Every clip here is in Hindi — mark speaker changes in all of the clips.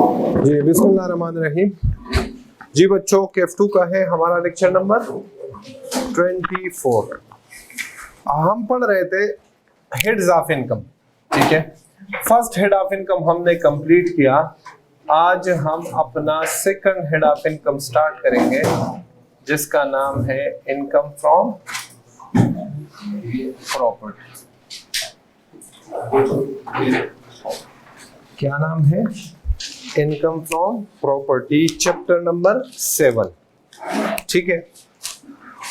Speaker 1: जी बिस्मिल्लाहिर्रहमानिर्रहीम। जी बच्चों, KF2 का है हमारा लेक्चर नंबर 24। हम पढ़ रहे थे हेड्स ऑफ इनकम। ठीक है, फर्स्ट हेड ऑफ इनकम हमने कंप्लीट किया। आज हम अपना second head of income start करेंगे, जिसका नाम है इनकम फ्रॉम प्रॉपर्टी। क्या नाम है? Income from property, chapter number 7। ठीक है,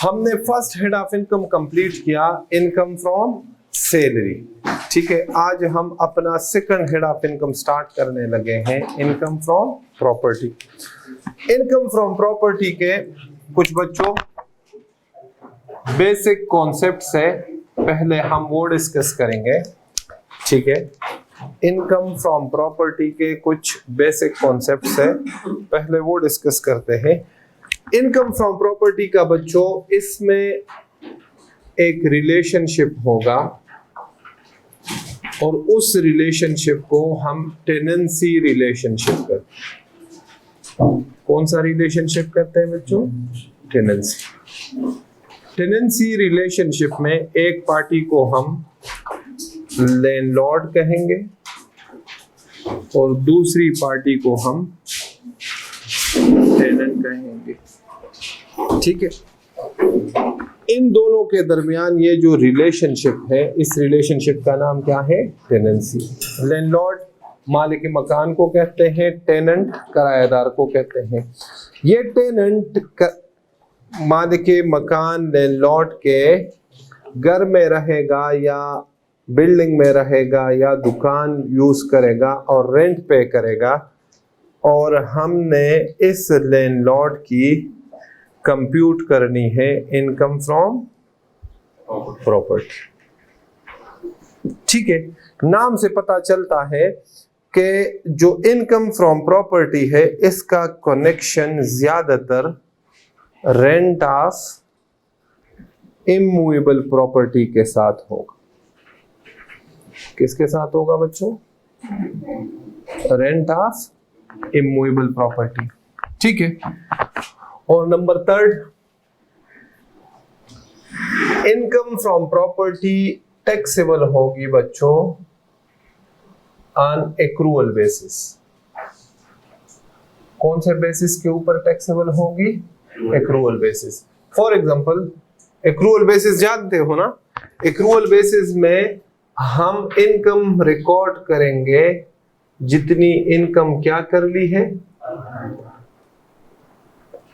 Speaker 1: हमने first head of income complete किया, इनकम फ्रॉम सैलरी। ठीक है, आज हम अपना second head of income start करने लगे हैं, income from property. Income from property के कुछ बच्चों बेसिक कॉन्सेप्ट्स है, पहले हम वो डिस्कस करेंगे। ठीक है, इनकम फ्रॉम प्रॉपर्टी के कुछ बेसिक कॉन्सेप्ट्स है, पहले वो डिस्कस करते हैं। इनकम फ्रॉम प्रॉपर्टी का बच्चों, इसमें एक रिलेशनशिप होगा और उस रिलेशनशिप को हम टेनेंसी रिलेशनशिप करते हैं। कौन सा रिलेशनशिप करते हैं बच्चों? टेनेंसी। टेनेंसी रिलेशनशिप में एक पार्टी को हम लैंडलॉर्ड कहेंगे और दूसरी पार्टी को हम टेनेंट कहेंगे। ठीक है, इन दोनों के दरमियान ये जो रिलेशनशिप है, इस रिलेशनशिप का नाम क्या है? टेनेंसी। लैंडलॉर्ड मालिक मकान को कहते हैं, टेनेंट किराएदार को कहते हैं। ये टेनेंट मालिक मकान लैंडलॉर्ड के घर में रहेगा या बिल्डिंग में रहेगा या दुकान यूज करेगा और रेंट पे करेगा, और हमने इस लैंडलॉर्ड की कंप्यूट करनी है इनकम फ्रॉम प्रॉपर्टी। ठीक है, नाम से पता चलता है कि जो इनकम फ्रॉम प्रॉपर्टी है, इसका कनेक्शन ज्यादातर रेंट ऑफ इमूवेबल प्रॉपर्टी के साथ होगा। किसके साथ होगा बच्चों? Rent of immovable property. ठीक है, और number third, income from property taxable होगी बच्चों ऑन एक्रूअल बेसिस। कौन से बेसिस के ऊपर टैक्सेबल होगी? Accrual basis. For example, accrual basis जानते हो ना? एक्रूअल बेसिस में हम इनकम रिकॉर्ड करेंगे जितनी इनकम क्या कर ली है?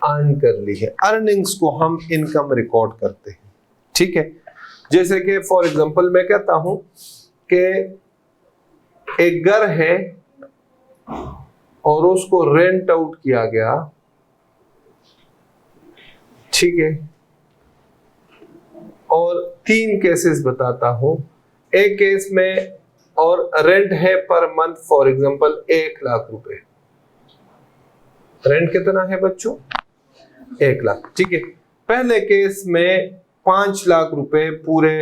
Speaker 1: अर्न कर ली है। अर्निंग्स को हम इनकम रिकॉर्ड करते हैं। ठीक है, जैसे कि फॉर एग्जांपल मैं कहता हूं कि एक घर है और उसको रेंट आउट किया गया। ठीक है, और 3 केसेस बताता हूं। एक केस में और रेंट है per month for example 1 lakh रुपए। रेंट कितना है बच्चों? 1 लाख। ठीक है, पहले केस में 5 लाख रुपए पूरे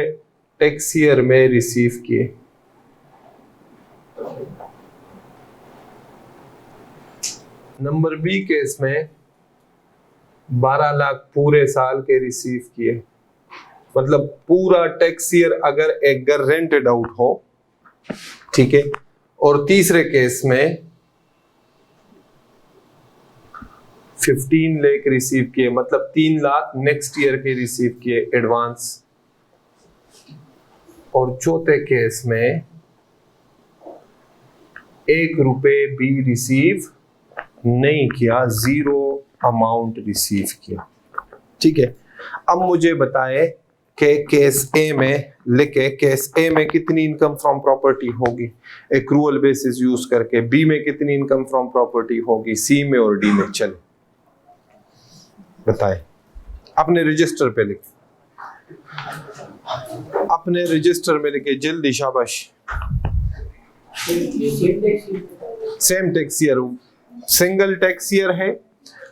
Speaker 1: टैक्स ईयर में रिसीव किए। नंबर बी केस में 12 लाख पूरे साल के रिसीव किए। मतलब पूरा टैक्स ईयर अगर एक घर रेंटेड आउट हो। ठीक है, और तीसरे केस में 15 लाख रिसीव किए, मतलब 3 लाख नेक्स्ट ईयर के रिसीव किए एडवांस। और चौथे केस में 1 रुपए भी रिसीव नहीं किया, 0 अमाउंट रिसीव किया। ठीक है, अब मुझे बताएं कि केस ए में लिखे, केस ए में कितनी इनकम फ्रॉम प्रॉपर्टी होगी एक्रूअल बेसिस यूज करके, बी में कितनी इनकम फ्रॉम प्रॉपर्टी होगी, सी में और डी में। चलो बताएं, अपने रजिस्टर पे लिखे, अपने रजिस्टर में लिखे जल्दी, शाबाश। Same tax year, single tax year है।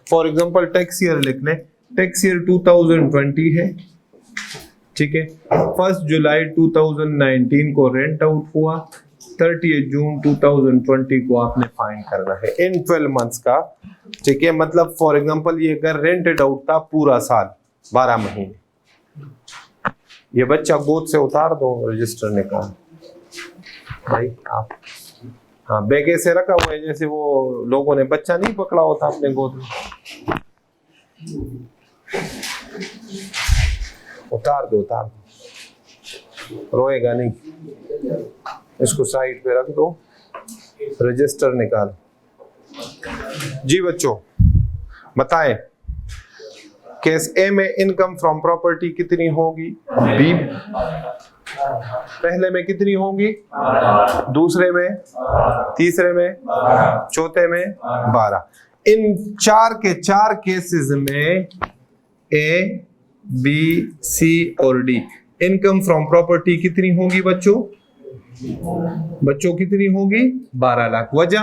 Speaker 1: फॉर एग्जांपल टैक्स ईयर लिख लें, टैक्स ईयर 2020 है। ठीक है, 1 जुलाई 2019 को रेंट आउट हुआ, 30 जून 2020 को आपने फाइंड करना है इन 12 मंथ्स का। ठीक है, मतलब फॉर एग्जांपल ये घर रेंटेड आउट था पूरा साल 12 महीने। ये बच्चा गोद से उतार दो, रजिस्टर निकाल भाई आप। हाँ, बैग ऐसे रखा हुआ है जैसे वो लोगों ने बच्चा नहीं पकड़ा होता अपने गोद में। उतार दो, रोएगा नहीं। इसको साइड पे रख दो, रजिस्टर निकाल। जी बच्चों बताएं, केस ए में इनकम फ्रॉम प्रॉपर्टी कितनी होगी? बी पहले में कितनी होगी? दूसरे में, तीसरे में, चौथे में 12। इन चार के चार केसेस में ए, बी, सी और डी इनकम फ्रॉम प्रॉपर्टी कितनी होगी बच्चों? बच्चों कितनी होगी? 12 लाख। वजह?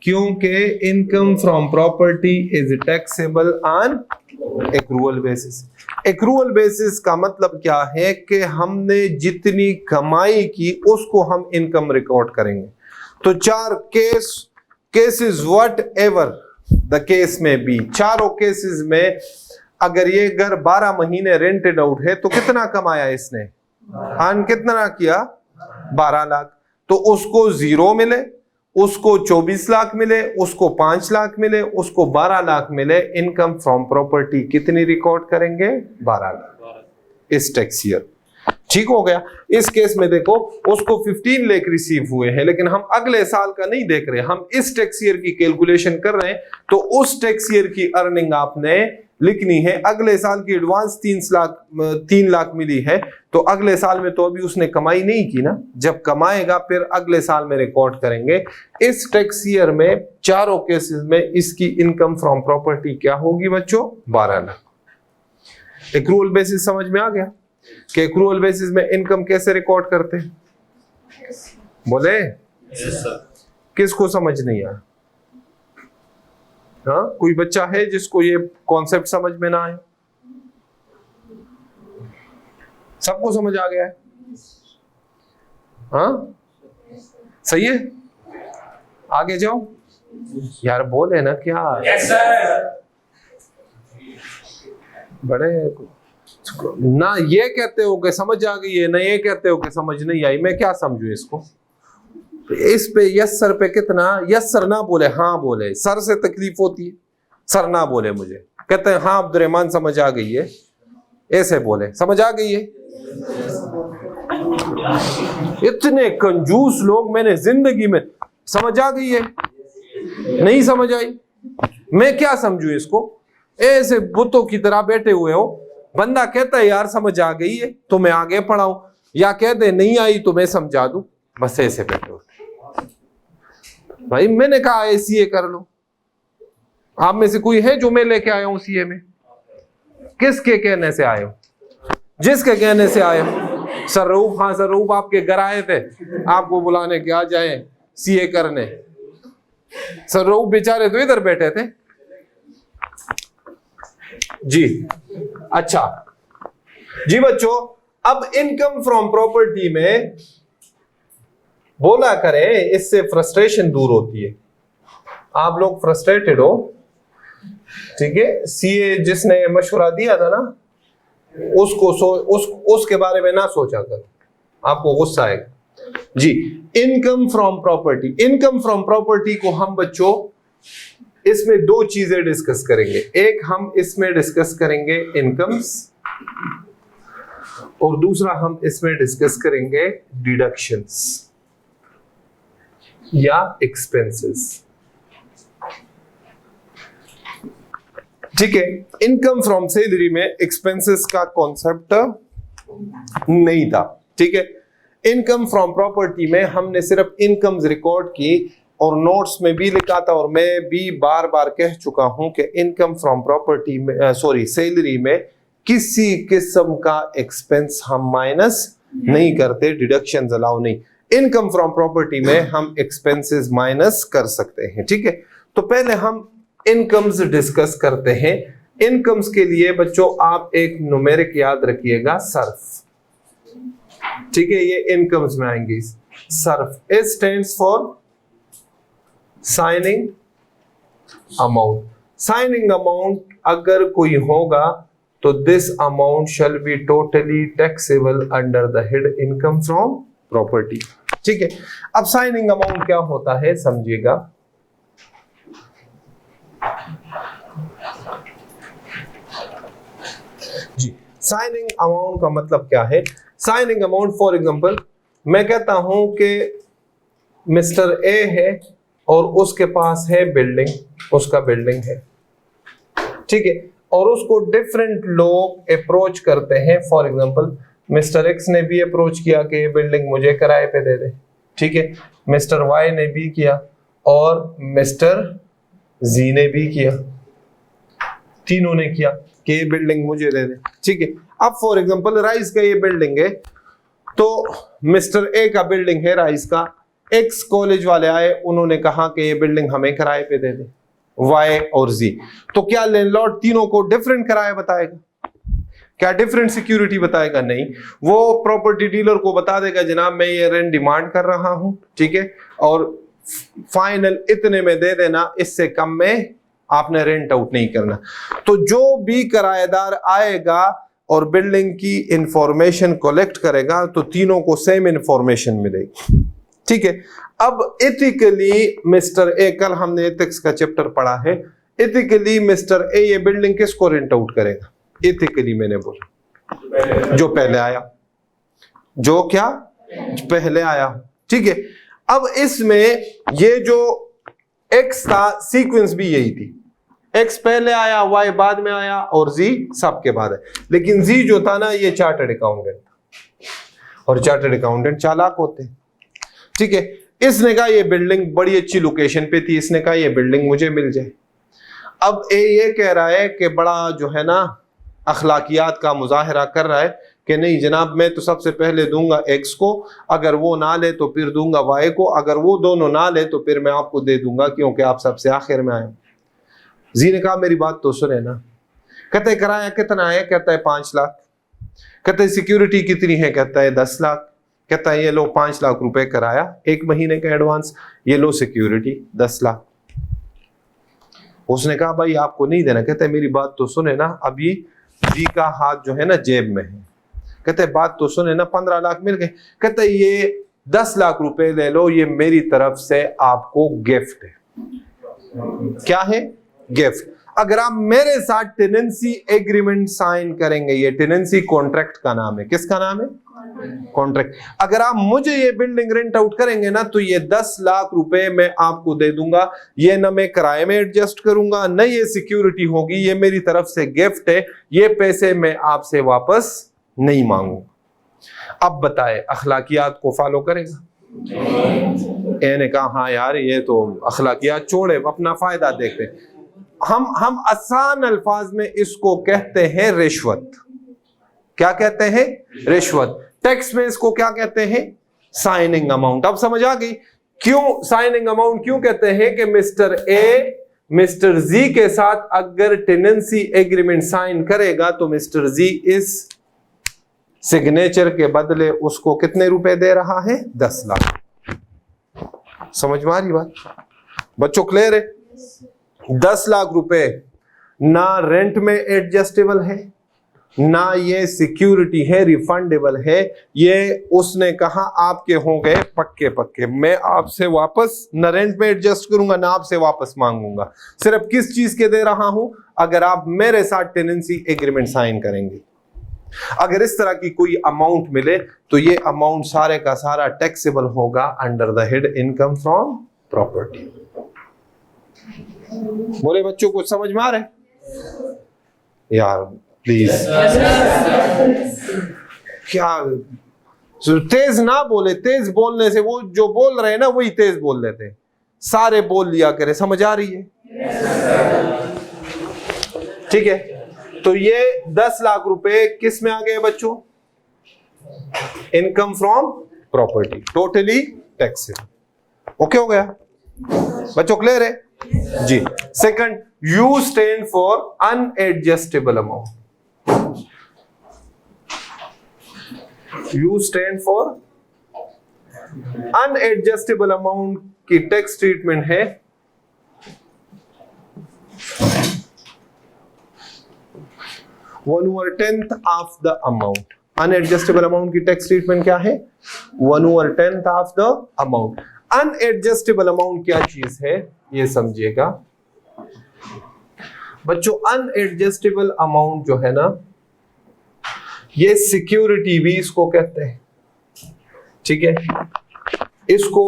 Speaker 1: क्योंकि income from property is taxable on accrual basis. Accrual basis का मतलब क्या है कि हमने जितनी कमाई की उसको हम इनकम रिकॉर्ड करेंगे। तो चार cases what ever the case में बी, चारों केसेस में अगर ये घर 12 महीने रेंटेड आउट है तो कितना कमाया इसने? अर्न कितना किया? 12 लाख। तो उसको 0 मिले, उसको 24 लाख मिले, उसको 5 लाख मिले, उसको 12 लाख मिले। इनकम फ्रॉम प्रॉपर्टी कितनी रिकॉर्ड करेंगे? 12 लाख इस टैक्स ईयर। ठीक हो गया। इस केस में देखो उसको 15 लाख रिसीव हुए हैं, लेकिन हम अगले साल का नहीं देख रहे, हम इस टैक्स ईयर की कैलकुलेशन कर रहे हैं। तो उस टैक्स ईयर की अर्निंग आपने लिखनी है। अगले साल की एडवांस 3 लाख मिली है, तो अगले साल में तो अभी उसने कमाई नहीं की ना, जब कमाएगा फिर अगले साल में रिकॉर्ड करेंगे। इस टैक्स ईयर में चारों केसेस में इसकी इनकम फ्रॉम प्रॉपर्टी क्या होगी बच्चों? 12 लाख। एक्रूअल बेसिस समझ में आ गया कि एक्रूअल बेसिस में इनकम कैसे रिकॉर्ड करते हैं? बोले किसको समझ नहीं आया? हाँ, कोई बच्चा है जिसको ये कॉन्सेप्ट समझ में ना आए? सबको समझ आ गया है? हाँ सही है, आगे जाओ यार। बोले ना क्या? yes, बड़े ना ये कहते हो कि समझ आ गई है, ना ये कहते हो कि समझ नहीं आई। मैं क्या समझू इसको? इस पे यस सर पे कितना? यस सर ना बोले, हाँ बोले। सर से तकलीफ होती है, सर ना बोले मुझे, कहते हैं हाँ अब्दुर्रहमान समझ आ गई है, ऐसे बोले समझ आ गई है। इतने कंजूस लोग मैंने जिंदगी में, समझ आ गई है, नहीं समझ आई, मैं क्या समझू इसको? ऐसे बुतों की तरह बैठे हुए हो। बंदा कहता है यार समझ आ गई है तो मैं आगे पढ़ाऊं, या कहते नहीं आई तो मैं समझा दूं, बस ऐसे बैठे होते। भाई मैंने कहा सीए कर लो। आप में से कोई है जो मैं लेके आया हूं सीए में? किसके कहने से आए हो? जिसके कहने से आए हो। सर रऊफ, हाँ सर रऊफ आपके घर आए थे आपको बुलाने के, आ जाए सीए करने। सर रऊफ बेचारे तो इधर बैठे थे जी। अच्छा जी बच्चों, अब इनकम फ्रॉम प्रॉपर्टी में बोला करें, इससे फ्रस्ट्रेशन दूर होती है। आप लोग फ्रस्ट्रेटेड हो, ठीक है? सीए जिसने मशवरा दिया था ना, उसके बारे में ना सोचा कर, आपको गुस्सा आएगा जी। Income from property, income from property को हम बच्चों इसमें 2 चीजें डिस्कस करेंगे। एक हम इसमें डिस्कस करेंगे इनकम्स, और दूसरा हम इसमें डिस्कस करेंगे डिडक्शंस या एक्सपेंसेस। ठीक है, इनकम फ्रॉम सैलरी में एक्सपेंसेस का कॉन्सेप्ट नहीं था। ठीक है, इनकम फ्रॉम प्रॉपर्टी में हमने सिर्फ इनकम्स रिकॉर्ड की, और नोट्स में भी लिखा था, और मैं भी बार बार कह चुका हूं कि इनकम फ्रॉम प्रॉपर्टी में सैलरी में किसी किस्म का एक्सपेंस हम माइनस नहीं करते, डिडक्शंस अलाउ नहीं। इनकम फ्रॉम प्रॉपर्टी में हम एक्सपेंसेस माइनस कर सकते हैं। ठीक है, तो पहले हम इनकम्स डिस्कस करते हैं। इनकम्स के लिए बच्चों आप एक न्यूमेरिक याद रखिएगा, सर्फ। ठीक है, ये इनकम्स में आएंगी। Surf. A stands for signing amount. Signing amount अगर कोई होगा तो this amount shall be totally taxable under the head income from property. ठीक है. अब signing amount क्या होता है समझिएगा. जी, signing amount का मतलब क्या है? Signing amount फॉर एग्जाम्पल मैं कहता हूं कि मिस्टर ए है और उसके पास है बिल्डिंग, उसका बिल्डिंग है, ठीक है, और उसको डिफरेंट लोग अप्रोच करते हैं. फॉर एग्जांपल मिस्टर एक्स ने भी अप्रोच किया कि ये बिल्डिंग मुझे किराए पे दे दे, ठीक है, मिस्टर वाई ने भी किया और मिस्टर जी ने भी किया, तीनों ने किया कि ये बिल्डिंग मुझे दे दे, ठीक है. अब फॉर एग्जांपल राइस का ये बिल्डिंग है, तो मिस्टर ए का बिल्डिंग है राइस का, एक्स कॉलेज वाले आए, उन्होंने कहा कि ये बिल्डिंग हमें किराए पे दे दे, वाई और जी. तो क्या लैंडलॉर्ड तीनों को डिफरेंट किराया बताएगा? क्या डिफरेंट सिक्योरिटी बताएगा? नहीं. वो प्रॉपर्टी डीलर को बता देगा जनाब मैं ये रेंट डिमांड कर रहा हूं, ठीक है, और फाइनल इतने में दे देना, इससे कम में आपने रेंट आउट नहीं करना. तो जो भी किराएदार आएगा और बिल्डिंग की इंफॉर्मेशन कलेक्ट करेगा तो तीनों को सेम इंफॉर्मेशन मिलेगी, ठीक है. अब एथिकली मिस्टर ए, कल हमने एथिक्स का चैप्टर पढ़ा है, एथिकली मिस्टर ए ये बिल्डिंग किसको रेंट आउट करेगा? एथिकली मैंने बोला जो पहले आया, जो क्या पहले आया, ठीक है. अब इसमें ये जो एक्स था सीक्वेंस भी यही थी, एक्स पहले आया, वाई बाद में आया और जी सबके बाद है. लेकिन जी जो था ना ये चार्टर्ड अकाउंटेंट था और चार्टर्ड अकाउंटेंट चालाक होते, ठीक है. इसने कहा ये बिल्डिंग बड़ी अच्छी लोकेशन पे थी, इसने कहा ये बिल्डिंग मुझे मिल जाए. अब ए ये कह रहा है कि बड़ा जो है ना अखलाकियात का मुजाहरा कर रहा है कि नहीं जनाब मैं तो सबसे पहले दूंगा एक्स को, अगर वो ना ले तो फिर दूंगा वाई को, अगर वो दोनों ना ले तो फिर मैं आपको दे दूंगा क्योंकि आप सबसे आखिर में आए. जी ने कहा मेरी बात तो सुने ना. कहते किराया कितना है? कहता है 5 लाख. कहते सिक्योरिटी कितनी है? कहता है 10 लाख. कहता है ये लो 5 लाख रुपए किराया, 1 महीने का एडवांस, ये लो सिक्योरिटी 10 लाख. उसने कहा भाई आपको नहीं देना. कहता है मेरी बात तो सुने ना, अभी जी का हाथ जो है ना जेब में है. कहते हैं बात तो सुने ना, 15 लाख मिल गए. कहते हैं ये 10 लाख रुपए ले लो, ये मेरी तरफ से आपको गिफ्ट है. क्या है? गिफ्ट. अगर आप मेरे साथ टेनेंसी एग्रीमेंट साइन करेंगे, ये टेनेंसी कॉन्ट्रैक्ट का नाम है. किसका नाम है? कॉन्ट्रैक्ट. अगर आप मुझे ये बिल्डिंग रेंट आउट करेंगे ना तो ये 10 लाख रुपए मैं आपको दे दूंगा. ये ना मैं किराए में एडजस्ट करूंगा, न ये सिक्योरिटी होगी, ये मेरी तरफ से गिफ्ट है, ये पैसे मैं आपसे वापस नहीं मांगूंगा. अब बताए अखलाकियात को फॉलो करेगा? ए ने कहा हाँ यार ये तो अखलाकियात छोड़े, अपना फायदा देखते. हम आसान अल्फाज में इसको कहते हैं रिश्वत. क्या कहते हैं? रिश्वत. टैक्स में इसको क्या कहते हैं? Signing amount. अब समझ आ गई क्यों साइनिंग अमाउंट क्यों कहते हैं कि मिस्टर ए मिस्टर जी के साथ अगर टेनेंसी एग्रीमेंट साइन करेगा तो मिस्टर जी इस सिग्नेचर के बदले उसको कितने रुपए दे रहा है? 10 लाख. समझ में आ रही बात बच्चों? क्लियर है? 10 लाख रुपए ना रेंट में एडजस्टेबल है, ना ये सिक्योरिटी है रिफंडेबल है. ये उसने कहा आपके हो गए पक्के पक्के, मैं आपसे वापस न रेंट में एडजस्ट करूंगा ना आपसे वापस मांगूंगा. सिर्फ किस चीज के दे रहा हूं? अगर आप मेरे साथ टेनेंसी एग्रीमेंट साइन करेंगे. अगर इस तरह की कोई अमाउंट मिले तो ये अमाउंट सारे का सारा टैक्सेबल होगा under the head income from property. बोले बच्चों कुछ समझ में आ रहा है यार? प्लीज क्या तेज ना बोले, तेज बोलने से वो जो बोल रहे हैं ना वही तेज बोल देते हैं. सारे बोल लिया करे. समझ आ रही है? ठीक है. तो ये 10 लाख रुपए किस में आ गए बच्चों? Income from property, totally taxable. Okay हो गया बच्चों? क्लियर है जी. Second, you stand for unadjustable amount. You stand for unadjustable amount की टैक्स ट्रीटमेंट है 1/10 of the amount. Unadjustable amount की टैक्स ट्रीटमेंट क्या है? 1/10 of the amount. Unadjustable amount क्या चीज है ये समझिएगा बच्चों। अनएडजस्टेबल अमाउंट जो है ना, ये सिक्योरिटी भी इसको कहते हैं, ठीक है। इसको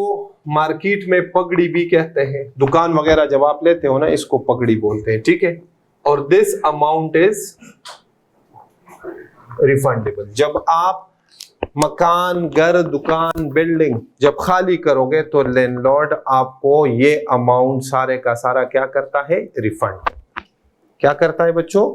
Speaker 1: मार्केट में पगड़ी भी कहते हैं। दुकान वगैरह जब आप लेते हो ना, इसको पगड़ी बोलते हैं, ठीक है। और दिस अमाउंट इज रिफंडेबल। जब आप मकान, घर, दुकान, बिल्डिंग जब खाली करोगे तो लैंडलॉर्ड आपको ये अमाउंट सारे का सारा क्या करता है? रिफंड। क्या करता है बच्चों?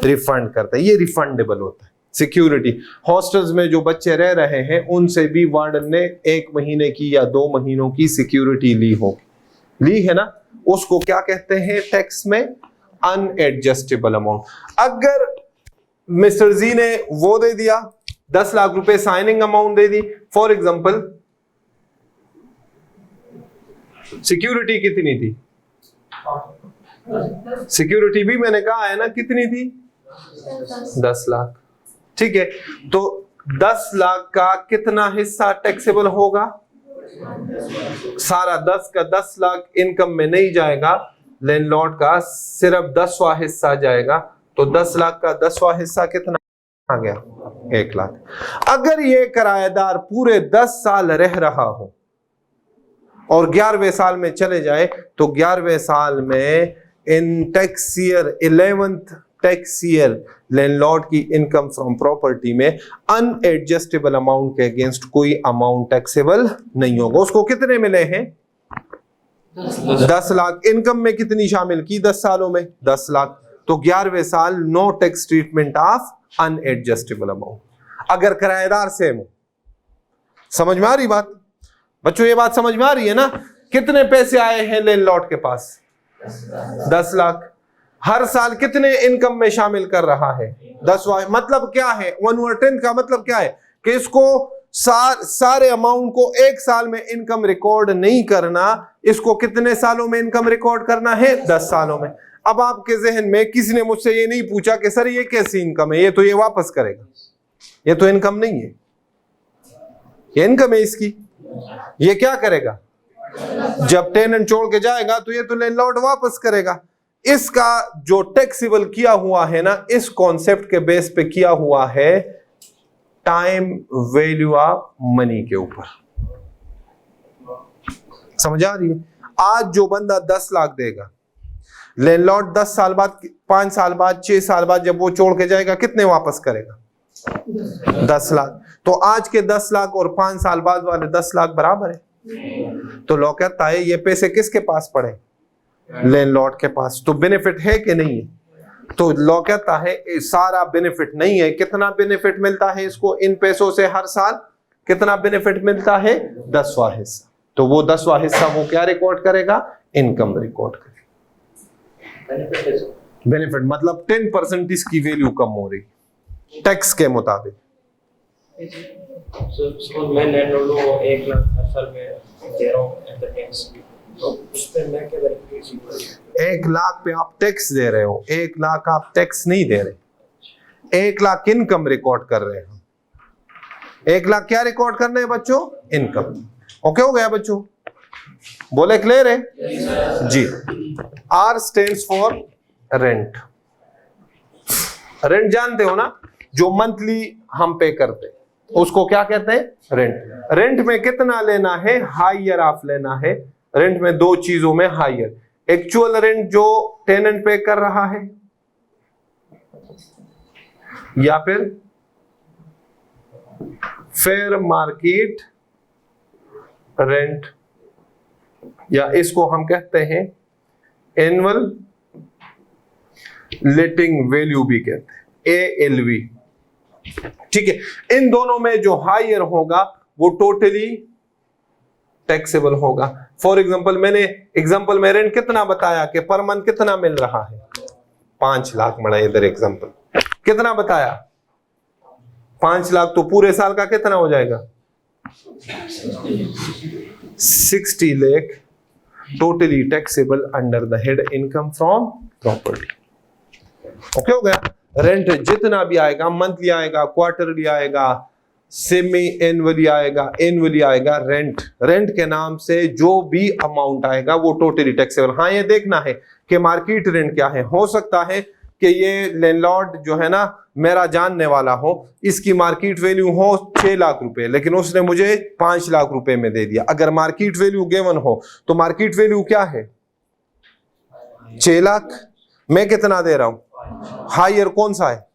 Speaker 1: रिफंड करता है। ये रिफंडेबल होता है। सिक्योरिटी, हॉस्टल्स में जो बच्चे रह रहे हैं उनसे भी वार्डन ने 1 महीने की या 2 महीनों की सिक्योरिटी ली है ना, उसको क्या कहते हैं टैक्स में? अनएडजस्टेबल अमाउंट। अगर मिस्टर जी ने वो दे दिया 10 लाख रुपए signing amount they the, for example security कितनी थी? सिक्योरिटी भी मैंने कहा है ना कितनी थी? 10 लाख, ठीक है। तो 10 लाख का कितना हिस्सा टैक्सेबल होगा? सारा 10 का 10 लाख इनकम में नहीं जाएगा, लैंडलॉर्ड का सिर्फ 10वां हिस्सा जाएगा। तो 10 लाख का 10वां हिस्सा कितना आ गया? 1 लाख। अगर ये किराएदार पूरे 10 साल रह रहा हो और 11वें साल में चले जाए तो 11वें साल में इन tax year 11th tax year landlord की इनकम फ्रॉम प्रॉपर्टी में अनएडजस्टेबल अमाउंट के अगेंस्ट कोई अमाउंट टैक्सेबल नहीं होगा। उसको कितने मिले हैं? 10 लाख। इनकम में कितनी शामिल की 10 सालों में? 10 लाख। तो 11वें साल no tax treatment of unadjustable amount. अगर किराएदार सेम हो, समझ में आ रही बात बच्चों? ये बात समझ में आ रही है ना? कितने पैसे आए हैं लैंडलॉर्ड के पास? 10 लाख। हर साल कितने इनकम में शामिल कर रहा है? 10वां। मतलब क्या है? 1/10 का मतलब क्या है कि इसको सारे अमाउंट को 1 साल में इनकम रिकॉर्ड नहीं करना, इसको कितने सालों में इनकम रिकॉर्ड करना है? 10 सालों में। अब आपके जहन में किसी ने मुझसे ये नहीं पूछा कि सर ये कैसी इनकम है, ये तो ये वापस करेगा, ये तो इनकम नहीं है, ये इनकम है इसकी, ये क्या करेगा? जब टेनेंट छोड़ के जाएगा तो ये तो लैंडलॉर्ड वापस करेगा। इसका जो टैक्सेबल किया हुआ है ना, इस कॉन्सेप्ट के बेस पे किया हुआ है टाइम वैल्यू ऑफ मनी के ऊपर। समझ आ रही है? आज जो बंदा 10 लाख देगा, लैंडलॉर्ड 10 साल बाद, 5 साल बाद, 6 साल बाद जब वो छोड़ के जाएगा कितने वापस करेगा? 10 लाख। तो आज के 10 लाख और 5 साल बाद वाले 10 लाख बराबर है। तो लॉ कहता है ये पैसे किसके पास पड़े? लैंडलॉर्ड के पास। तो बेनिफिट है कि नहीं है? तो लॉ कहता है सारा बेनिफिट नहीं है। कितना बेनिफिट मिलता है इसको इन पैसों से? हर साल कितना बेनिफिट मिलता है? 10वां हिस्सा। तो वो 10वां हिस्सा वो क्या रिकॉर्ड करेगा? इनकम रिकॉर्ड करेगा। बेनिफिट मतलब 10% इसकी वैल्यू कम हो रही टैक्स के मुताबिक।
Speaker 2: मैं लैंडलॉर्ड को 1 लाख हर साल में दे रहा हूँ एट द टैक्स, तो उस पे मैं क्या वेरिफिकेशन करूँ?
Speaker 1: 1 लाख पे आप टैक्स दे रहे हो, 1 लाख आप टैक्स नहीं दे रहे। 1 लाख इनकम रिकॉर्ड कर रहे हो। 1 लाख क्या रिकॉर्ड करने हैं बच्चों? इनकम। ओके हो गया बच्चों? बोले क्लियर है जी? R stands for rent. Rent जानते हो ना, जो मंथली हम पे करते उसको क्या कहते हैं? रेंट। रेंट में कितना लेना है? हायर ऑफ लेना है। रेंट में 2 चीजों में हायर, एक्चुअल रेंट जो टेनेंट पे कर रहा है, या फिर फेयर मार्केट रेंट, या इसको हम कहते हैं एनुअल लेटिंग वैल्यू भी कहते हैं, ALV। ठीक है। इन दोनों में जो हायर होगा वो टोटली टैक्सेबल होगा। फॉर एग्जांपल मैंने एग्जांपल में रेंट कितना बताया कि पर मंथ कितना मिल रहा है? 5 लाख बड़ा इधर एग्जांपल कितना बताया? 5 लाख। तो पूरे साल का कितना हो जाएगा? 60 lakh totally taxable under the head income from property. Okay हो गया। रेंट जितना भी आएगा, मंथली आएगा, क्वार्टरली आएगा, सेमी एनुअली आएगा, एनुअली आएगा, रेंट के नाम से जो भी अमाउंट आएगा वो टोटली टैक्सेबल। हाँ, ये देखना है कि मार्केट रेंट क्या है। हो सकता है कि ये लैंडलॉर्ड जो है ना मेरा जानने वाला हो, इसकी मार्केट वैल्यू हो 6 लाख रुपए, लेकिन उसने मुझे 5 लाख रुपए में दे दिया। अगर मार्केट वैल्यू गिवन हो तो मार्केट वैल्यू क्या है? 6 लाख। मैं कितना दे रहा हूं? हायर कौन सा है?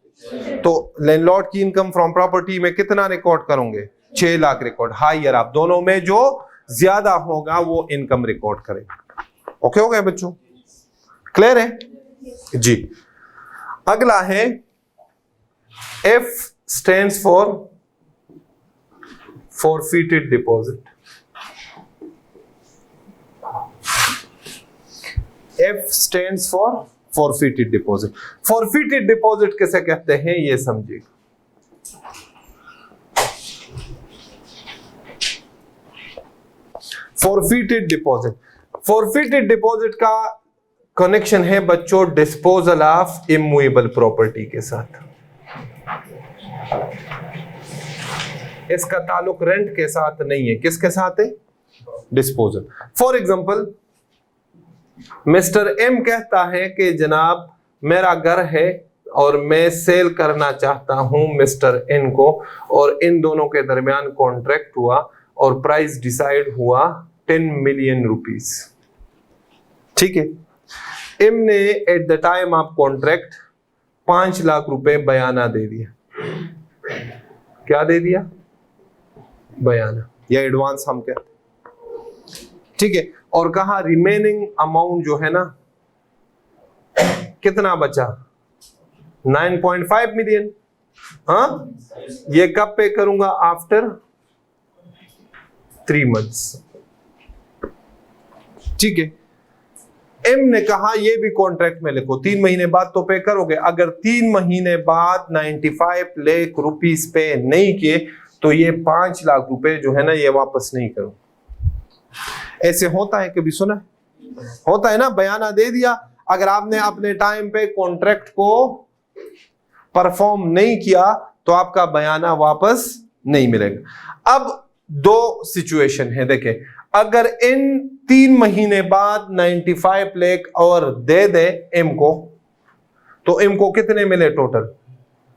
Speaker 1: तो लैंडलॉर्ड की इनकम फ्रॉम प्रॉपर्टी में कितना रिकॉर्ड करोगे? 6 लाख रिकॉर्ड। हायर आप दोनों में जो ज्यादा होगा वो इनकम रिकॉर्ड करेगा। ओके हो गया बच्चों? क्लियर है जी। अगला है F stands for forfeited deposit। F stands for forfeited deposit। forfeited deposit कैसे कहते हैं ये समझिए। forfeited deposit, forfeited deposit का कनेक्शन है बच्चों डिस्पोजल ऑफ इमूवेबल प्रॉपर्टी के साथ। इसका ताल्लुक रेंट के साथ नहीं है। किसके साथ है? Disposal. For example mister M कहता है कि जनाब मेरा घर है और मैं सेल करना चाहता हूं मिस्टर एन को, और इन दोनों के दरमियान कॉन्ट्रैक्ट हुआ और प्राइस डिसाइड हुआ 10 मिलियन रुपीस। ठीक है। एम ने at the time of contract 5 lakh रुपए बयाना दे दिया। क्या दे दिया? बयाना या एडवांस हम कहते। ठीक है। और कहा रिमेनिंग अमाउंट जो है ना कितना बचा? 9.5 मिलियन। हाँ, ये कब पे करूंगा? After 3 months. ठीक है। एम ने कहा ये भी कॉन्ट्रैक्ट में लिखो 3 महीने बाद तो पे करोगे। अगर 3 महीने बाद 95 लाख रुपीस पे नहीं किए तो ये 5 लाख रुपए जो है ना ये वापस नहीं करो। ऐसे होता है, कभी सुना है? होता है ना, बयाना दे दिया, अगर आपने अपने टाइम पे कॉन्ट्रैक्ट को परफॉर्म नहीं किया तो आपका बयाना वापस नहीं मिलेगा। अब 2 सिचुएशन है, देखें। अगर इन 3 महीने बाद 95 लाख और दे दे एम को, तो एम को कितने मिले टोटल?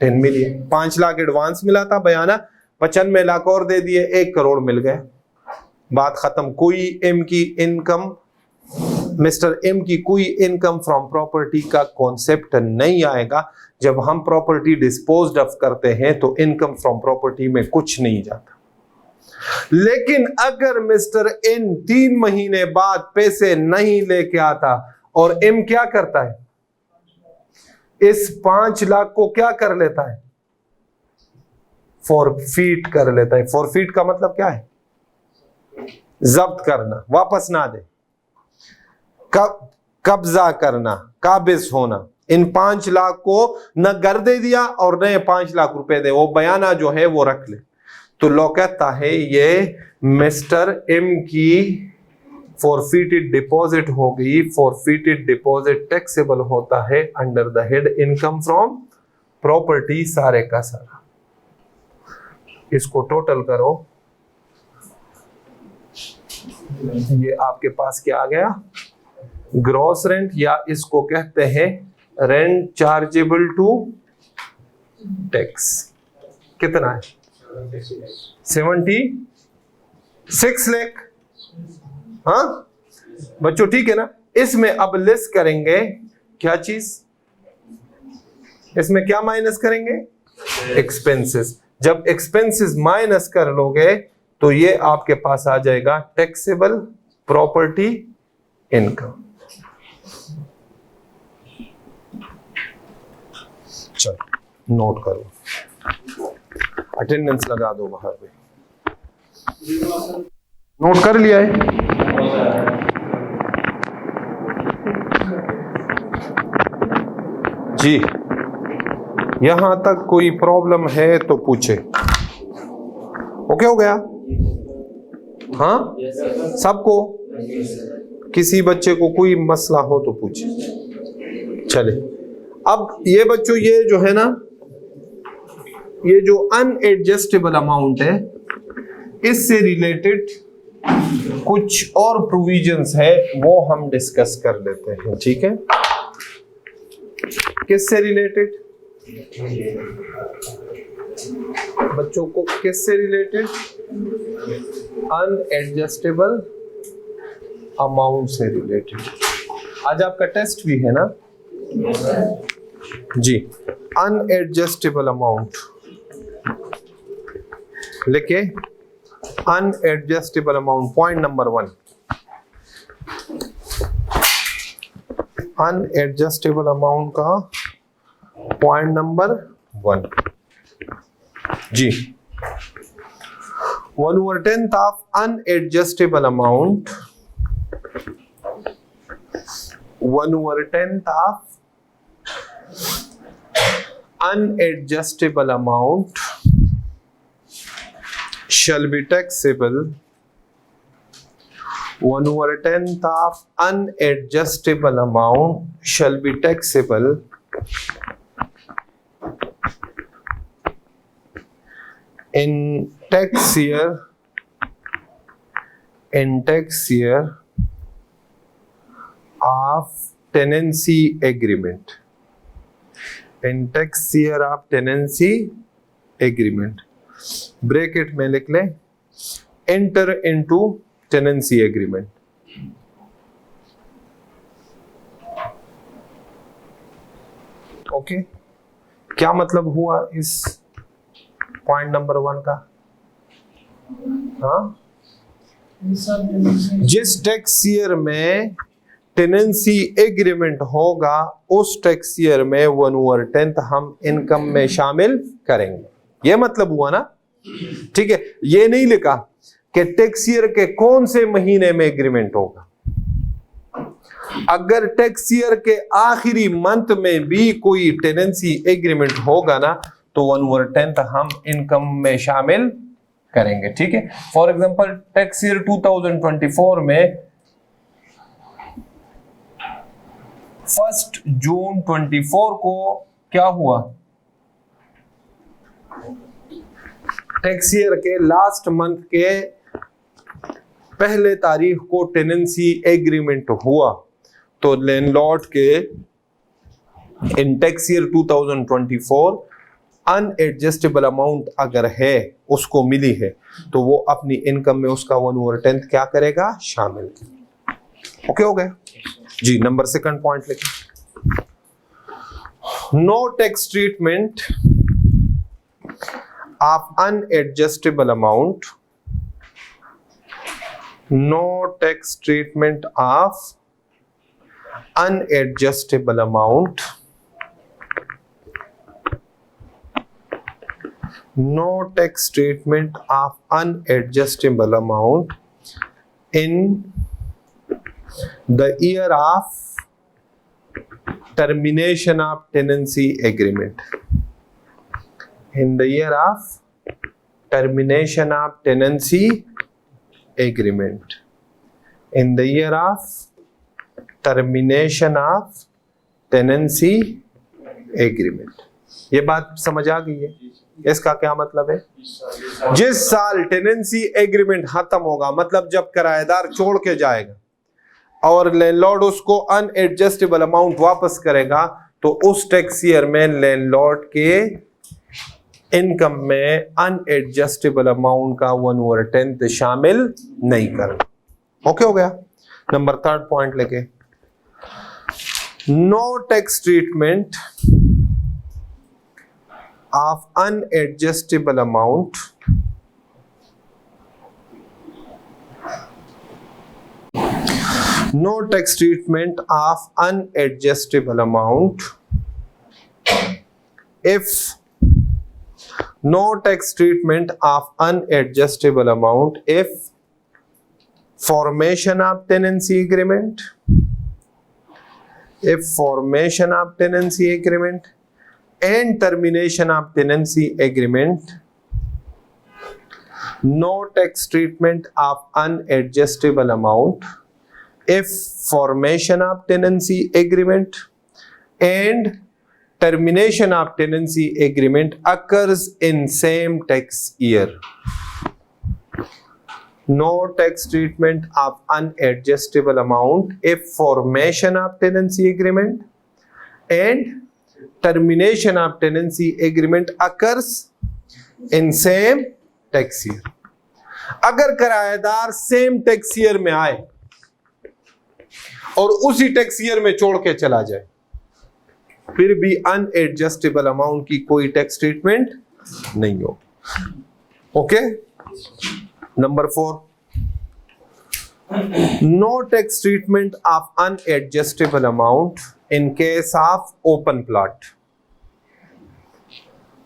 Speaker 1: 10 मिलियन। 5 लाख एडवांस मिला था, बयाना 95 लाख और दे दिए, 1 करोड़ मिल गए। बात खत्म। कोई एम की इनकम, मिस्टर एम की कोई इनकम फ्रॉम प्रॉपर्टी का कॉन्सेप्ट नहीं आएगा। जब हम प्रॉपर्टी डिस्पोज्ड ऑफ करते हैं तो इनकम फ्रॉम प्रॉपर्टी में कुछ नहीं जाता। लेकिन अगर मिस्टर एन 3 महीने बाद पैसे नहीं लेके आता और एम क्या करता है? इस 5 लाख को क्या कर लेता है? फॉरफीट कर लेता है। फॉरफीट का मतलब क्या है? जब्त करना, वापस ना दे, कब्जा करना, काबिज होना। इन 5 लाख को न घर दे दिया और न 5 लाख रुपए दे, वो बयाना जो है वो रख ले। तो लॉ कहता है ये मिस्टर एम की फॉरफीटेड डिपॉजिट हो गई। फॉरफीटेड डिपॉजिट टैक्सेबल होता है under the head income from property, सारे का सारा। इसको टोटल करो, ये आपके पास क्या आ गया? ग्रॉस रेंट, या इसको कहते हैं रेंट चार्जेबल टू टैक्स। कितना है? 76 लाख। हाँ बच्चों, ठीक है ना? इसमें अब लेस करेंगे क्या चीज? इसमें क्या माइनस करेंगे? एक्सपेंसेस। जब एक्सपेंसेस माइनस कर लोगे तो ये आपके पास आ जाएगा टैक्सेबल प्रॉपर्टी इनकम। चलो नोट करो, अटेंडेंस लगा दो बाहर पे। नोट कर लिया है? जी, यहां तक कोई प्रॉब्लम है तो पूछे। ओके हो गया? हाँ, सबको? किसी बच्चे को कोई मसला हो तो पूछे। चले, अब ये बच्चों, ये जो है ना, ये जो अनएडजस्टेबल अमाउंट है, इससे रिलेटेड कुछ और प्रोविजंस है, वो हम डिस्कस कर लेते हैं। ठीक है, किससे रिलेटेड बच्चों को? किससे रिलेटेड? अनएडजस्टेबल अमाउंट से रिलेटेड। आज आपका टेस्ट भी है ना जी। अनएडजस्टेबल अमाउंट लिखे, unadjustable amount, point number 1, unadjustable amount का पॉइंट नंबर 1 जी। 1/10 of unadjustable amount, 1/10 of unadjustable amount shall be taxable. 1/10 of unadjustable amount shall be taxable in tax year of tenancy agreement. In tax year of tenancy agreement, bracket में लिख ले, enter into tenancy agreement. Okay, क्या मतलब हुआ इस पॉइंट नंबर 1 का? हाँ, जिस टैक्स ईयर में टेनेंसी एग्रीमेंट होगा, उस टैक्स ईयर में 1/10 हम इनकम में शामिल करेंगे। ये मतलब हुआ ना? ठीक है, ये नहीं लिखा कि टैक्स ईयर के कौन से महीने में एग्रीमेंट होगा। अगर टैक्स ईयर के आखिरी मंथ में भी कोई टेनेंसी एग्रीमेंट होगा ना, तो 1/10 हम इनकम में शामिल करेंगे। ठीक है, फॉर एग्जांपल टैक्स ईयर 2024 में 1 जून 24 को क्या हुआ? टैक्स ईयर के लास्ट मंथ के पहले तारीख को टेनेंसी एग्रीमेंट हुआ, तो लैंडलॉर्ड के इन टैक्स ईयर 2024 अनएडजस्टेबल अमाउंट अगर है, उसको मिली है, तो वो अपनी इनकम में उसका 1/10 क्या करेगा? शामिल। ओके हो गया जी। नंबर 2 पॉइंट लिखें, no tax treatment of unadjustable amount, no tax treatment of unadjustable amount, no tax treatment of unadjustable amount in the year of termination of tenancy agreement. In the year of termination of tenancy agreement. In the year of termination of tenancy agreement. ये बात समझ आ गई है? इसका क्या मतलब है? जिस साल टेनेंसी एग्रीमेंट खत्म होगा, मतलब जब किराएदार छोड़ के जाएगा और लैंडलॉर्ड उसको अनएडजस्टेबल अमाउंट वापस करेगा, तो उस टैक्स ईयर में लैंडलॉर्ड के इनकम में अनएडजस्टेबल अमाउंट का 1/10 शामिल नहीं करना। ओके हो गया। नंबर 3 पॉइंट लेके, no tax treatment of unadjustable amount no tax treatment of unadjustable amount if no tax treatment of unadjustable amount if formation of tenancy agreement, if formation of tenancy agreement and termination of tenancy agreement no tax treatment of unadjustable amount if formation of tenancy agreement and termination of tenancy agreement occurs in same tax year. No tax treatment of unadjustable amount if formation of tenancy agreement and termination of tenancy agreement occurs in same tax year. अगर किराएदार सेम टैक्स ईयर में आए और उसी टैक्स ईयर में छोड़ के चला जाए, फिर भी अनएडजस्टेबल अमाउंट की कोई टैक्स ट्रीटमेंट नहीं हो. Okay. Number 4, no tax treatment of unadjustable amount in case of open plot.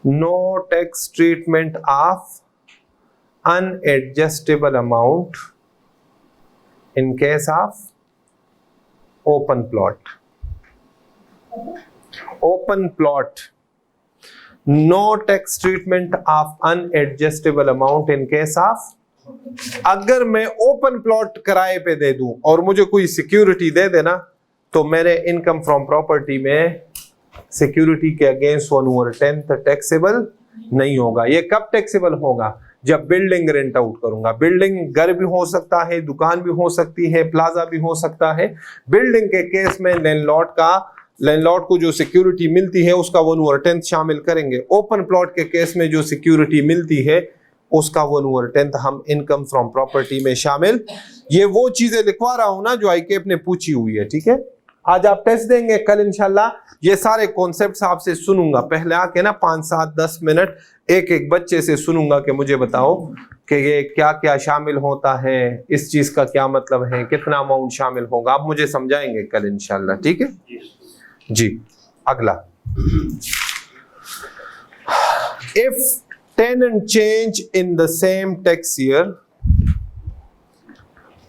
Speaker 1: No tax treatment of unadjustable amount in case of open plot. Open plot. No tax treatment of unadjustable amount in case of. अगर मैं ओपन प्लॉट किराए पे दे दूं और मुझे कोई सिक्योरिटी दे देना, तो मेरे इनकम फ्रॉम प्रॉपर्टी में सिक्योरिटी के अगेंस्ट 1/10 टैक्सेबल नहीं होगा. ये कब टैक्सेबल होगा? जब बिल्डिंग रेंट आउट करूंगा. बिल्डिंग घर भी हो सकता है, दुकान भी हो सकती है, प्लाजा भी हो सकता है. बिल्डिंग के केस में लैंडलॉर्ड को जो सिक्योरिटी मिलती है उसका 1/10 शामिल करेंगे. ओपन प्लॉट के केस में जो सिक्योरिटी मिलती है उसका 1/10 हम इनकम फ्रॉम प्रॉपर्टी में शामिल. ये वो चीजें लिखवा रहा हूं ना जो आईकेप ने पूछी हुई है. ठीक है. आज आप टेस्ट देंगे, कल इंशाल्लाह ये सारे कॉन्सेप्ट्स आपसे सुनूंगा. पहले आके ना 5, 7, 10 मिनट एक एक बच्चे से सुनूंगा कि मुझे बताओ कि ये क्या क्या शामिल होता है, इस चीज का क्या मतलब है, कितना अमाउंट शामिल होगा. आप मुझे समझाएंगे कल इंशाल्लाह. ठीक है जी. अगला, if tenant change in the same tax year,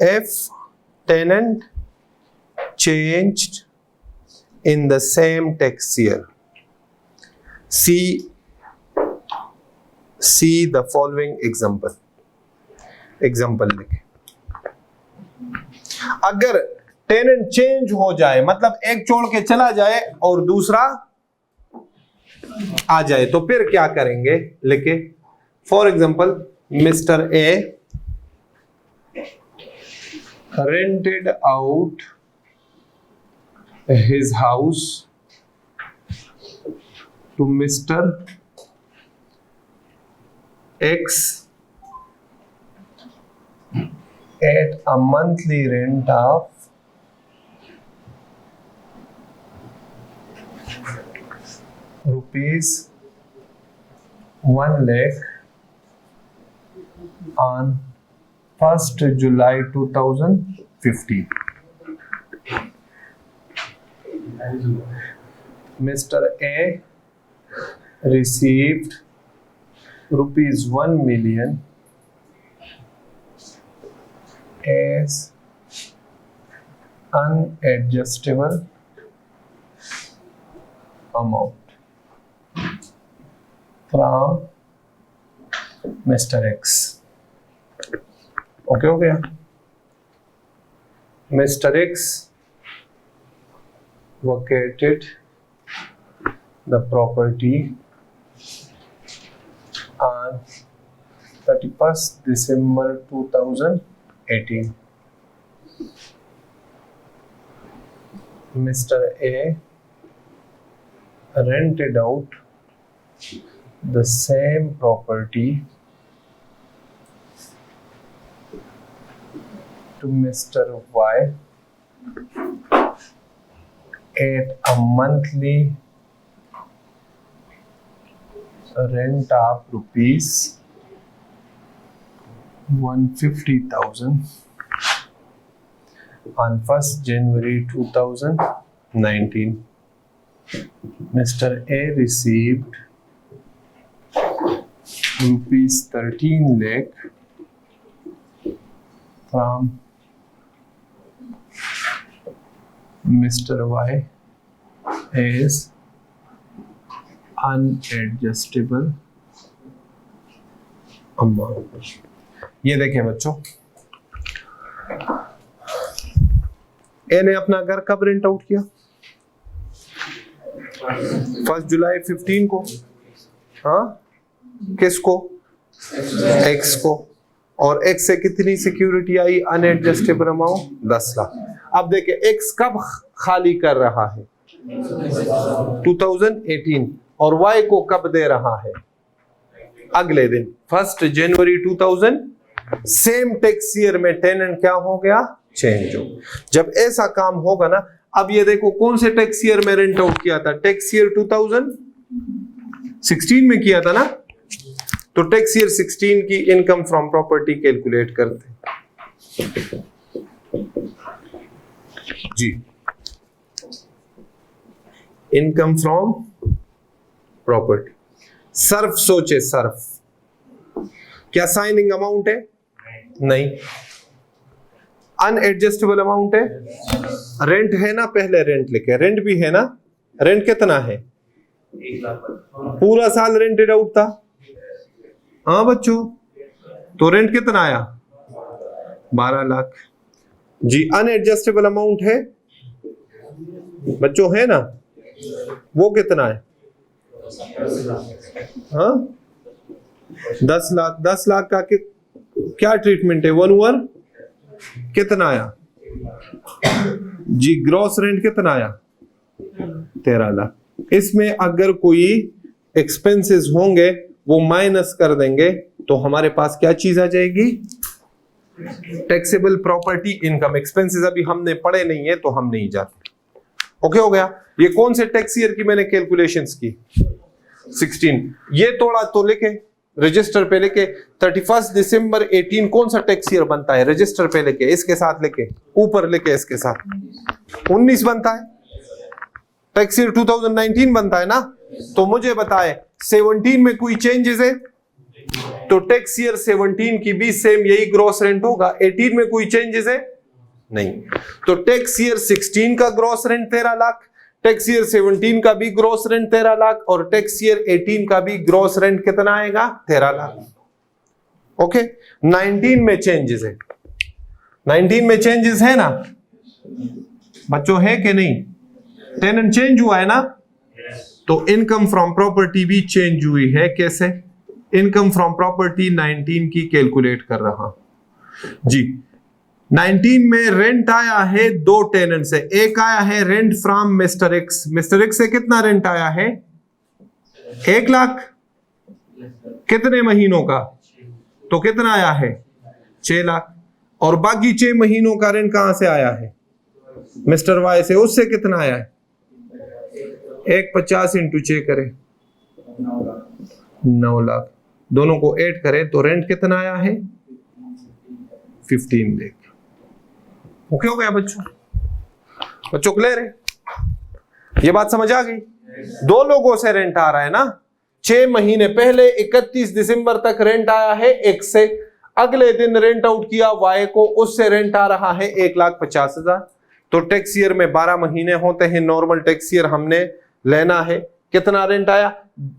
Speaker 1: if tenant changed in the same tax year, see the following example लिखे. अगर टेनेंट चेंज हो जाए, मतलब एक छोड़ के चला जाए और दूसरा आ जाए, तो फिर क्या करेंगे लिखे. For example, mister A rented out his house to mister X at a monthly rent of rupees 1 lakh on 1st July 2015. Mr. A received rupees 1 million as unadjustable amount from Mr. X. Okay हो गया. Mr. X vacated the property on 31st December 2018. Mr. A rented out the same property to Mr. Y at a monthly rent of rupees 150,000 on 1st January 2019. Mr. A received rupees 13 lakh from Mr. Y as unadjustable amount. ये देखें बच्चों, ए ने अपना घर कब रेंट आउट किया? 1 जुलाई 15 को। हाँ, किसको? एक्स को। और एक्स से कितनी सिक्योरिटी आई? अनएडजस्टेबल अमाउंट 10 लाख। अब देखिए एक्स कब खाली कर रहा है? 2018। और वाई को कब दे रहा है? अगले दिन 1 जनवरी 2000। सेम टैक्स ईयर में टेनेंट क्या हो गया? चेंज हो। जब ऐसा काम होगा ना, अब ये देखो कौन से टैक्स ईयर में रेंट आउट किया था? टैक्स ईयर 2016 में किया था ना, तो टैक्स ईयर 16 की इनकम फ्रॉम प्रॉपर्टी कैलकुलेट करते जी। Income from property. सर्फ सोचे, सर्फ क्या साइनिंग अमाउंट है? नहीं। अनएडजस्टेबल अमाउंट है? रेंट है ना, पहले रेंट लिखे, रेंट भी है ना। रेंट कितना है?
Speaker 2: 1 लाख।
Speaker 1: पूरा साल रेंटेड आउट था। हाँ बच्चों, तो रेंट कितना आया? 12 लाख जी। अनएडजस्टेबल अमाउंट है बच्चों, है ना, वो कितना है? हाँ 10 लाख। 10 लाख का क्या ट्रीटमेंट है? 1/1 कितना आया जी? ग्रॉस रेंट कितना आया? 13 लाख। इसमें अगर कोई एक्सपेंसेस होंगे वो माइनस कर देंगे तो हमारे पास क्या चीज आ जाएगी? Taxable property income. एक्सपेंसेस अभी हमने पढ़े नहीं है तो हम नहीं जाते। ओके हो गया। ये कौन से टैक्स ईयर की मैंने कैलकुलेशंस की? 16। ये तोड़ा तो लिखे रजिस्टर पे लिखे 31 दिसंबर 18 कौन सा टैक्स ईयर बनता है? रजिस्टर पे लिखे, इसके साथ लिखे, ऊपर लिखे इसके साथ 19 बनता है। टैक्स ईयर 2019 बनता है ना। तो मुझे बताए 17 में कोई चेंजेस है? तो टैक्स ईयर 17 की भी सेम यही ग्रॉस रेंट होगा। 18 में कोई चेंजेस है? नहीं। तो टैक्स ईयर 16 का gross rent 13 lakh, tax year 17 का भी ग्रॉस रेंट 13 लाख और टैक्स ईयर 18 का भी ग्रॉस रेंट कितना आएगा? 13 लाख। ओके। 19 में चेंजेस है? 19 में चेंजेस है ना बच्चों, है कि नहीं? टेनेंट चेंज हुआ है ना, तो इनकम फ्रॉम प्रॉपर्टी भी चेंज हुई है। कैसे? इनकम फ्रॉम प्रॉपर्टी 19 की कैलकुलेट कर रहा जी। 19 में रेंट आया है 2 टेनेंट से। एक आया है rent from mister x. Mister x से कितना रेंट आया है? 1 लाख। कितने महीनों का? तो कितना आया है? 6 लाख। और बाकी 6 महीनों का रेंट कहां से आया है? मिस्टर वाई से। उससे कितना आया है? 150 इंटू 6 करे 9 लाख। दोनों को ऐड करें तो रेंट कितना आया है? 15 लाख। ओके हो गया बच्चों? बच्चों क्लियर है? ये बात समझ आ गई? 2 लोगों से रेंट आ रहा है ना। 6 महीने पहले 31 दिसंबर तक रेंट आया है एक्स से, अगले दिन रेंट आउट किया वाई को, उससे रेंट आ रहा है 1,50,000। तो टैक्स ईयर में 12 महीने होते हैं। नॉर्मल टैक्स ईयर हमने लेना है। कितना रेंट आया?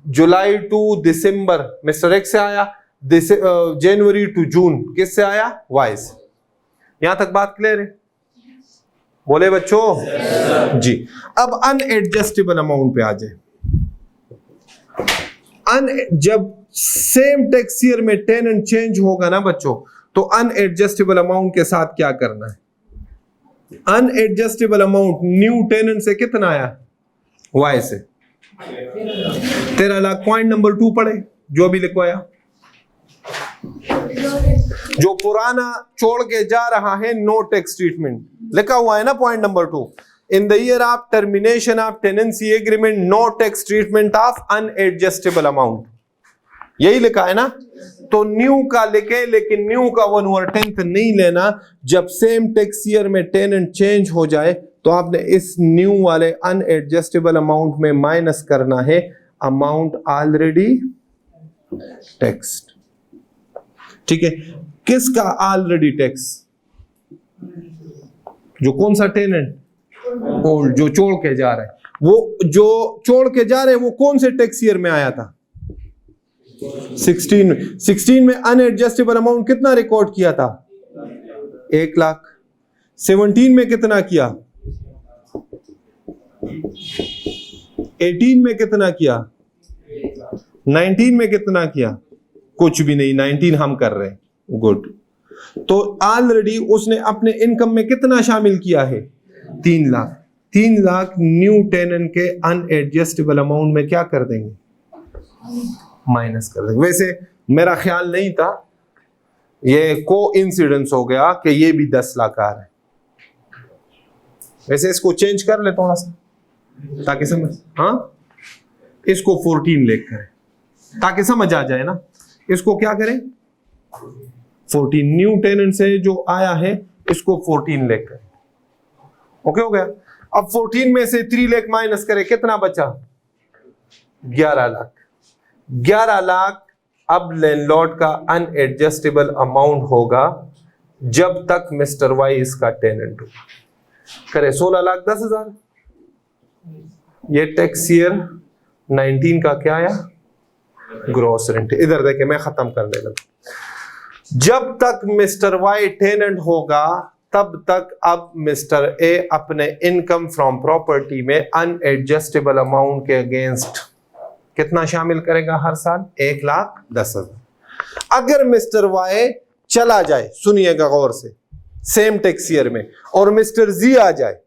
Speaker 1: जुलाई टू दिसंबर मिस्टर एक्स से आया, जनवरी टू जून किससे आया? वाई से। यहां तक बात क्लियर है? बोले बच्चों जी। अब अनएडजस्टेबल अमाउंट पे आ जाए। जब सेम टैक्स ईयर में टेनेंट चेंज होगा ना बच्चों, तो अनएडजस्टेबल अमाउंट के साथ क्या करना है? अनएडजस्टेबल अमाउंट न्यू टेनेंट से कितना आया? वाई से 13 लाख। पॉइंट नंबर 2 पढ़े जो अभी लिखवाया। जो पुराना छोड़ के जा रहा है नो टैक्स ट्रीटमेंट लिखा हुआ है ना। Point number 2, in the year of termination of tenancy agreement no tax treatment of unadjustable amount, यही लिखा है ना। तो न्यू का लिखे, लेकिन न्यू का 1/10 नहीं लेना। जब सेम टैक्स ईयर में टेनेंट चेंज हो जाए तो आपने इस न्यू वाले अनएडजस्टेबल अमाउंट में माइनस करना है अमाउंट ऑलरेडी टैक्स्ड। ठीक है। किसका ऑलरेडी टैक्स? जो कौन सा टेनेंट? ओल्ड, जो छोड़ के जा रहा है। वो जो छोड़ के जा रहे हैं वो कौन से टैक्स ईयर में आया था? 16 में अनएडजस्टेबल अमाउंट कितना रिकॉर्ड किया था? 1 लाख। 17 में कितना किया? 18 में कितना किया? 19 में कितना किया? कुछ भी नहीं, 19 हम कर रहे हैं। गुड। तो ऑलरेडी उसने अपने इनकम में कितना शामिल किया है? 3 लाख। 3 लाख न्यू टेनेंट के अनएडजस्टेबल अमाउंट में क्या कर देंगे? माइनस कर देंगे। वैसे मेरा ख्याल नहीं था, ये को इंसिडेंस हो गया कि ये भी 10 लाख आ रहा है। वैसे इसको चेंज कर ले थोड़ा सा ताकि समझ, हाँ इसको 14 लेख करें ताकि समझ आ जाए ना। इसको क्या करें? 14 न्यू टेनेंट से जो आया है इसको 14 लेख करें। ओके हो गया। अब 14 में से 3 लाख माइनस करें, कितना बचा? 11 लाख। 11 लाख अब लैंडलॉर्ड का अनएडजस्टेबल अमाउंट होगा जब तक मिस्टर वाई इसका टेनेंट हो। करे 16 लाख 10,000। ये टैक्स ईयर 19 का क्या आया? Gross rent. इधर देखे, मैं खत्म करने लगा। जब तक मिस्टर वाई टेनेंट होगा तब तक अब मिस्टर ए अपने इनकम फ्रॉम प्रॉपर्टी में अनएडजस्टेबल अमाउंट के अगेंस्ट कितना शामिल करेगा हर साल? 1,10,000। अगर मिस्टर वाई चला जाए, सुनिएगा गौर से, सेम टैक्स ईयर में, और मिस्टर जी आ जाए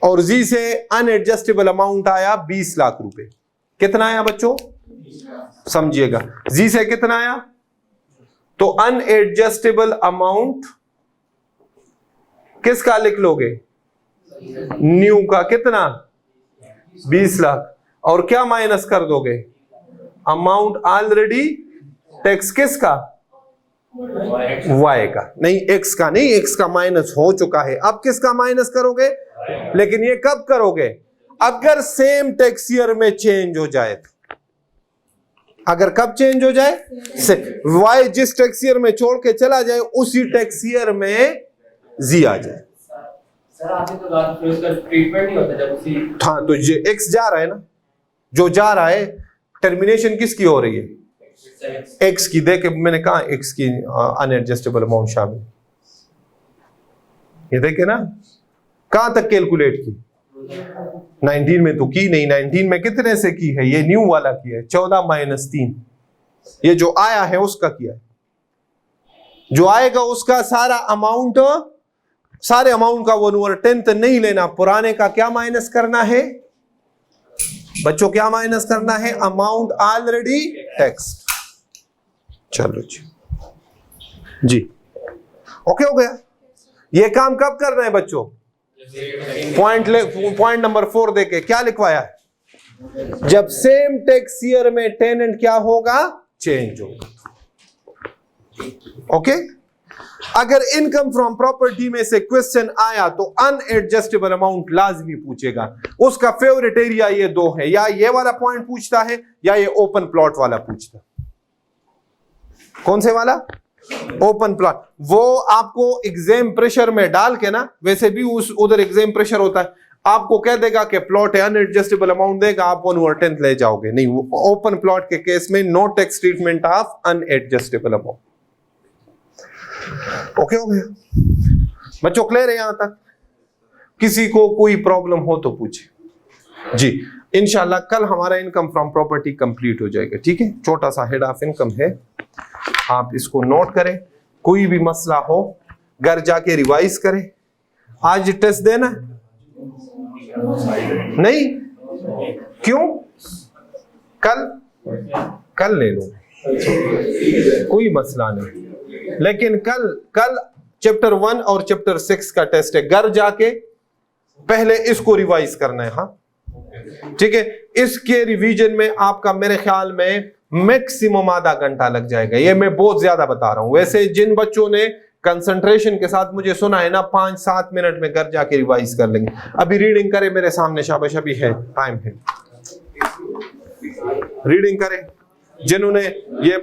Speaker 1: और जी से अनएडजस्टेबल अमाउंट आया 20 लाख रुपए। कितना आया बच्चों? समझिएगा, जी से कितना आया? तो अनएडजस्टेबल अमाउंट किसका लिख लोगे? न्यू का। कितना? 20 लाख। और क्या माइनस कर दोगे? अमाउंट ऑलरेडी टैक्स किसका? वाई का। नहीं, एक्स का नहीं, एक्स का माइनस हो चुका है। अब किसका माइनस करोगे? लेकिन ये कब करोगे? अगर सेम टैक्स ईयर में चेंज हो जाए तो। अगर कब चेंज हो जाए? वाई जिस टैक्स ईयर में छोड़ के चला जाए उसी टैक्स ईयर में जी आ जाए।
Speaker 2: सर आगे तो इसका ट्रीटमेंट नहीं होता जब उसी।
Speaker 1: हाँ, तो ये एक्स जा रहा है ना, जो जा रहा है, टर्मिनेशन किसकी हो रही है? एक्स की। देखे मैंने कहा एक्स की अनएडजस्टेबल अमाउंट शामिल। ये देखे ना, कहां तक कैलकुलेट की? 19 में तो की नहीं। 19 में कितने से की है? ये न्यू वाला किया है 14 - 3। ये जो आया है उसका किया है। जो आएगा उसका सारा अमाउंट, सारे अमाउंट का 1/10 नहीं लेना, पुराने का क्या माइनस करना है बच्चों? क्या माइनस करना है? Amount already tax. चलो जी, ओके हो गया। ये काम कब करना है बच्चों? पॉइंट नंबर 4 देके क्या लिखवाया है? जब सेम टैक्स ईयर में टेनेंट क्या होगा? चेंज होगा। ओके। अगर इनकम फ्रॉम प्रॉपर्टी में से क्वेश्चन आया तो अनएडजस्टेबल अमाउंट लाजमी पूछेगा। उसका फेवरेट एरिया ये 2 है, या ये वाला पॉइंट पूछता है या ये ओपन प्लॉट वाला पूछता है। कौन से वाला? Open plot. वो आपको एग्जाम प्रेशर में डाल के ना, वैसे भी उस उधर एग्जाम प्रेशर होता है, आपको कह देगा कि प्लॉट है, अनएडजस्टेबल अमाउंट देगा, आप 1/10 ले जाओगे। नहीं, ओपन प्लॉट के केस में no tax treatment of unadjustable amount. Okay हो गया बच्चों? क्लियर है यहां तक? किसी को कोई प्रॉब्लम हो तो पूछे जी। इंशाल्लाह कल हमारा इनकम फ्रॉम प्रॉपर्टी कंप्लीट हो जाएगा। ठीक है, छोटा सा हेड ऑफ इनकम है, आप इसको नोट करें। कोई भी मसला हो घर जाके रिवाइज करें। आज टेस्ट देना नहीं? क्यों? कल ले लो, कोई मसला नहीं। लेकिन कल चैप्टर 1 और चैप्टर 6 का टेस्ट है। घर जाके पहले इसको रिवाइज करना है। हाँ ठीक है। इसके रिवीजन में आपका मेरे ख्याल में मैक्सिमम आधा घंटा लग जाएगा। ये मैं बहुत ज्यादा बता रहा हूं। वैसे जिन बच्चों ने कंसंट्रेशन के साथ मुझे सुना है ना, 5-7 मिनट में घर जाके रिवाइज कर लेंगे। अभी रीडिंग करें मेरे सामने, शाबाश, अभी है, टाइम है, रीडिंग करें। जिन्होंने ये